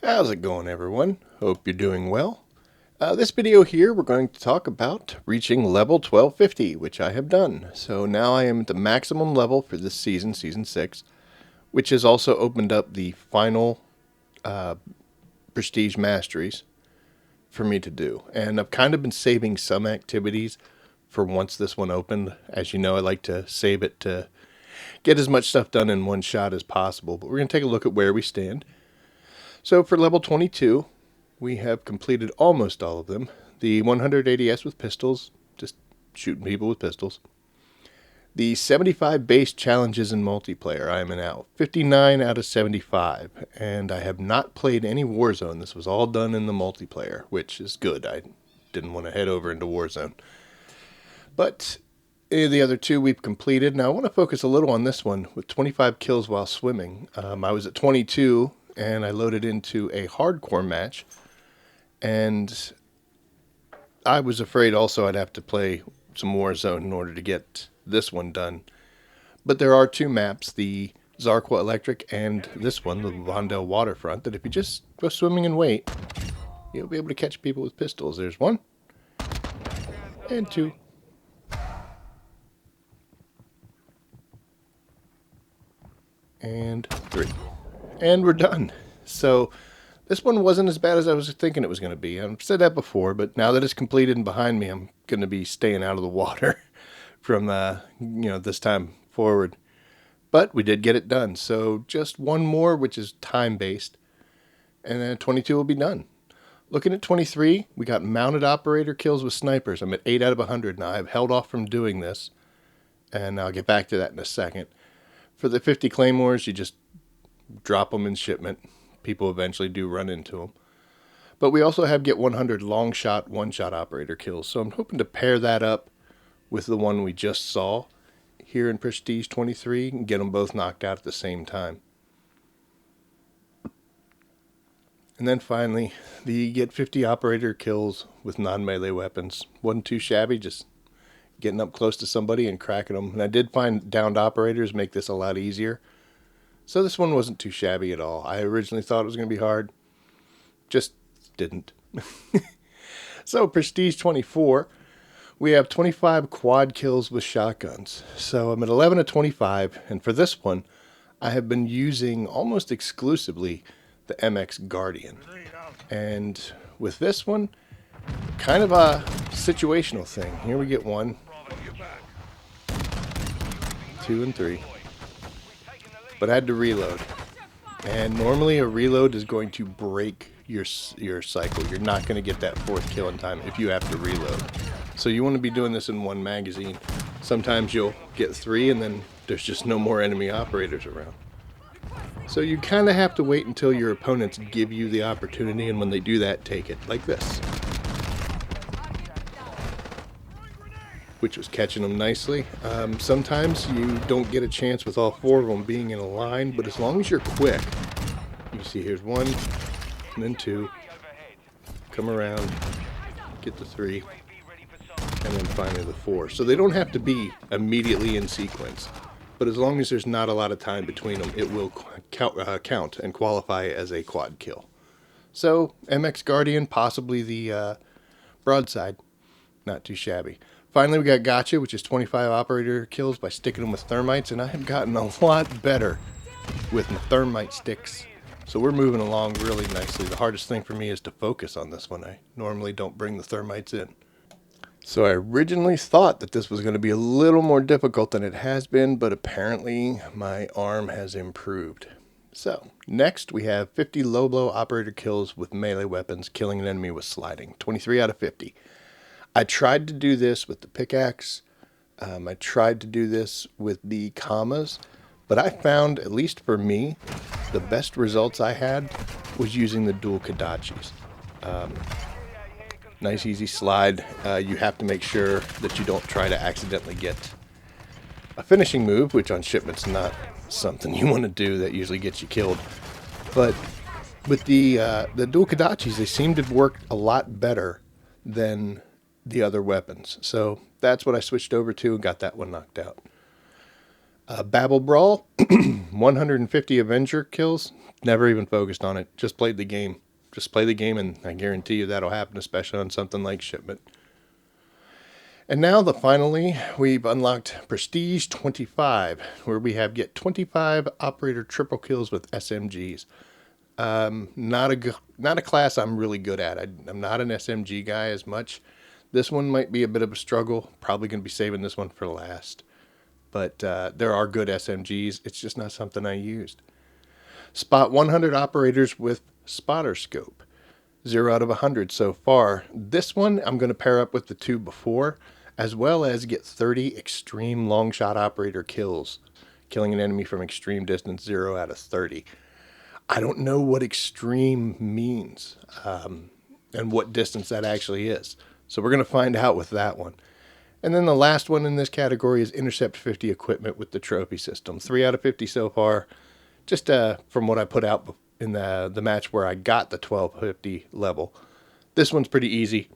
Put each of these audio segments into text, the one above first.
How's it going, everyone? Hope you're doing well. This video here, we're going to talk about reaching level 1250, which I have done. So now I am at the maximum level for this season, Season 6, which has also opened up the final Prestige Masteries for me to do. And I've kind of been saving some activities for once this one opened. As you know, I like to save it to get as much stuff done in one shot as possible. But we're going to take a look at where we stand. So for level 22, we have completed almost all of them. The 100 ADS with pistols, just shooting people with pistols. The 75 base challenges in multiplayer, I am now 59 out of 75. And I have not played any Warzone. This was all done in the multiplayer, which is good. I didn't want to head over into Warzone. But the other two we've completed. Now I want to focus a little on this one with 25 kills while swimming. I was at 22. And I loaded into a hardcore match, and I was afraid also I'd have to play some Warzone in order to get this one done. But there are two maps, the Zarqwa Electric and this one, the Vondel Waterfront, that if you just go swimming and wait, you'll be able to catch people with pistols. There's one, and two. And three. And we're done. So this one wasn't as bad as I was thinking it was going to be. I've said that before, but now that it's completed and behind me, I'm going to be staying out of the water from this time forward. But we did get it done. So just one more, which is time-based, and then 22 will be done. Looking at 23, we got mounted operator kills with snipers. I'm at 8 out of 100 now. I've held off from doing this, and I'll get back to that in a second. For the 50 claymores, you just drop them in shipment. People eventually do run into them. But we also have get 100 long shot, one-shot operator kills. So I'm hoping to pair that up with the one we just saw here in Prestige 23 and get them both knocked out at the same time. And then finally, the get 50 operator kills with non-melee weapons. Wasn't too shabby, just getting up close to somebody and cracking them. And I did find downed operators make this a lot easier. So this one wasn't too shabby at all. I originally thought it was going to be hard. Just didn't. So Prestige 24, we have 25 quad kills with shotguns. So I'm at 11 of 25. And for this one, I have been using almost exclusively the MX Guardian. And with this one, kind of a situational thing. Here we get 1, 2, and 3. But I had to reload. And normally a reload is going to break your cycle. You're not going to get that 4th kill in time if you have to reload. So you want to be doing this in one magazine. Sometimes you'll get 3 and then there's just no more enemy operators around. So you kind of have to wait until your opponents give you the opportunity, and when they do that, take it. Like this. Which was catching them nicely. Sometimes you don't get a chance with all 4 of them being in a line, but as long as you're quick, you see here's 1, and then 2, come around, get the 3, and then finally the 4. So they don't have to be immediately in sequence, but as long as there's not a lot of time between them, it will count and qualify as a quad kill. So MX Guardian, possibly the broadside, not too shabby. Finally, we got Gotcha, which is 25 operator kills by sticking them with thermites, and I have gotten a lot better with my thermite sticks. So we're moving along really nicely. The hardest thing for me is to focus on this one. I normally don't bring the thermites in. So I originally thought that this was going to be a little more difficult than it has been, but apparently my arm has improved. So next we have 50 low blow operator kills with melee weapons, killing an enemy with sliding. 23 out of 50. I tried to do this with the pickaxe. I tried to do this with the Camos, but I found, at least for me, the best results I had was using the dual Kodachis. Nice easy slide. You have to make sure that you don't try to accidentally get a finishing move, which on shipment's not something you want to do. That usually gets you killed. But with the dual Kodachis, they seem to work a lot better than the other weapons. So that's what I switched over to and got that one knocked out. Babel Brawl, 150 Avenger kills. Never even focused on it. Just played the game. Just play the game, and I guarantee you that'll happen, especially on something like Shipment. And now, finally, we've unlocked Prestige 25, where we have get 25 operator triple kills with SMGs. Not a class I'm really good at. I'm not an SMG guy as much. This one might be a bit of a struggle. Probably going to be saving this one for last. But there are good SMGs. It's just not something I used. Spot 100 operators with spotter scope. 0 out of 100 so far. This one I'm going to pair up with the 2 before, as well as get 30 extreme long shot operator kills. Killing an enemy from extreme distance, 0 out of 30. I don't know what extreme means and what distance that actually is. So we're going to find out with that one. And then the last one in this category is Intercept 50 equipment with the trophy system. 3 out of 50 so far. Just from what I put out in the match where I got the 1250 level. This one's pretty easy,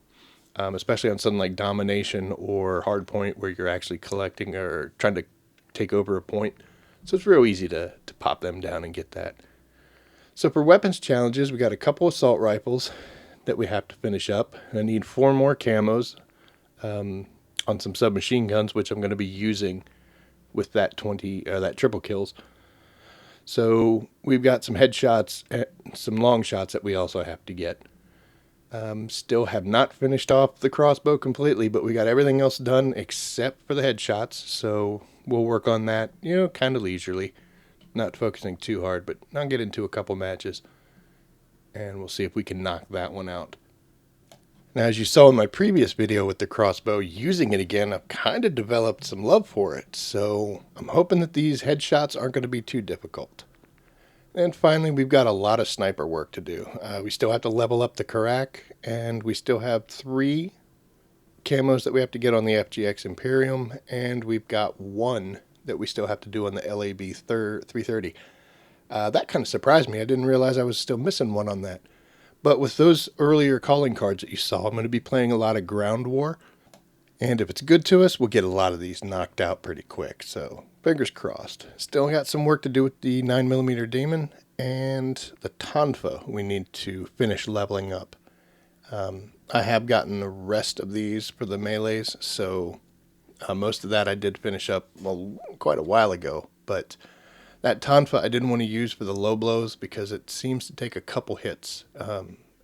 especially on something like Domination or Hardpoint where you're actually collecting or trying to take over a point. So it's real easy to pop them down and get that. So for weapons challenges, we got a couple assault rifles that we have to finish up. I need 4 more camos on some submachine guns, which I'm going to be using with that that triple kills. So we've got some headshots and some long shots that we also have to get. Still have not finished off the crossbow completely, but we got everything else done except for the headshots. So we'll work on that, kind of leisurely. Not focusing too hard, but I'll get into a couple matches. And we'll see if we can knock that one out. Now, as you saw in my previous video with the crossbow, using it again, I've kind of developed some love for it. So I'm hoping that these headshots aren't going to be too difficult. And finally, we've got a lot of sniper work to do. We still have to level up the Karak, and we still have 3 camos that we have to get on the FGX Imperium, and we've got 1 that we still have to do on the LAB 330. That kind of surprised me. I didn't realize I was still missing 1 on that. But with those earlier calling cards that you saw, I'm going to be playing a lot of GroundWar. And if it's good to us, we'll get a lot of these knocked out pretty quick. So fingers crossed. Still got some work to do with the 9mm Demon and the Tonfa we need to finish leveling up. I have gotten the rest of these for the melees, so most of that I did finish up quite a while ago. But that Tonfa I didn't want to use for the low blows because it seems to take a couple hits.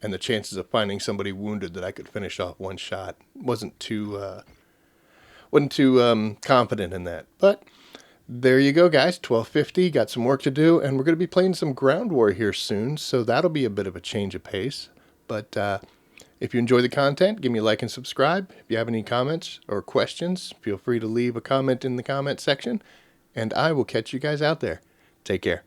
And the chances of finding somebody wounded that I could finish off one shot wasn't too confident in that. But there you go, guys. 1250. Got some work to do, and we're going to be playing some GroundWar here soon, so that'll be a bit of a change of pace. But if you enjoy the content, give me a like and subscribe. If you have any comments or questions, feel free to leave a comment in the comment section, and I will catch you guys out there. Take care.